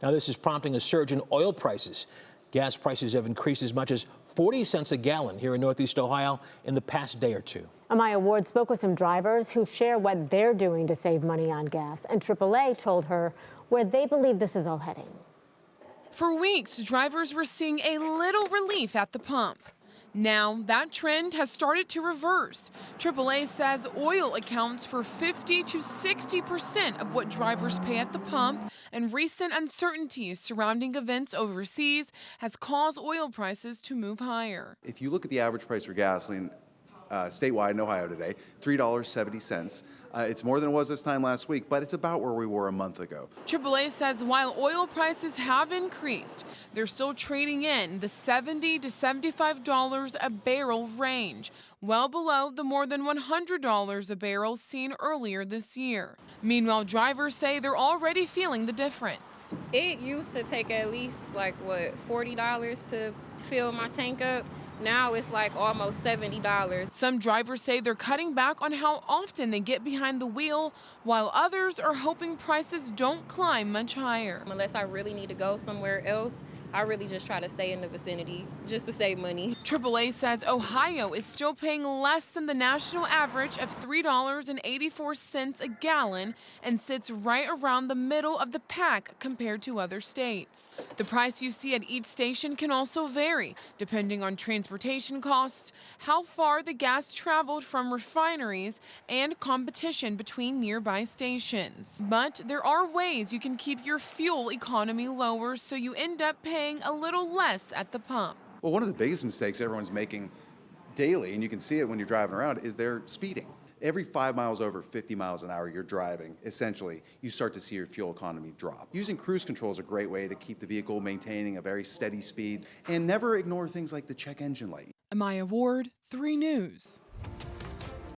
Now, this is prompting a surge in oil prices. Gas prices have increased as much as 40 cents a gallon here in Northeast Ohio in the past day or two. Amaya Ward spoke with some drivers who share what they're doing to save money on gas, and AAA told her where they believe this is all heading. For weeks, drivers were seeing a little relief at the pump. Now, that trend has started to reverse. AAA says oil accounts for 50 to 60% of what drivers pay at the pump, and recent uncertainties surrounding events overseas has caused oil prices to move higher. If you look at the average price for gasoline statewide in Ohio today, $3.70. It's more than it was this time last week, but it's about where we were a month ago. AAA says while oil prices have increased, they're still trading in the $70 to $75 a barrel range, well below the more than $100 a barrel seen earlier this year. Meanwhile, drivers say they're already feeling the difference. It used to take at least $40 to fill my tank up. Now it's almost $70. Some drivers say they're cutting back on how often they get behind the wheel, while others are hoping prices don't climb much higher. Unless I really need to go somewhere else, I really just try to stay in the vicinity just to save money. AAA says Ohio is still paying less than the national average of $3.84 a gallon and sits right around the middle of the pack compared to other states. The price you see at each station can also vary depending on transportation costs, how far the gas traveled from refineries, and competition between nearby stations. But there are ways you can keep your fuel economy lower so you end up paying a little less at the pump. Well, one of the biggest mistakes everyone's making daily, and you can see it when you're driving around, is they're speeding. Every 5 miles over 50 miles an hour you're driving, essentially, you start to see your fuel economy drop. Using cruise control is a great way to keep the vehicle maintaining a very steady speed, and never ignore things like the check engine light. Amaya Ward, 3 News.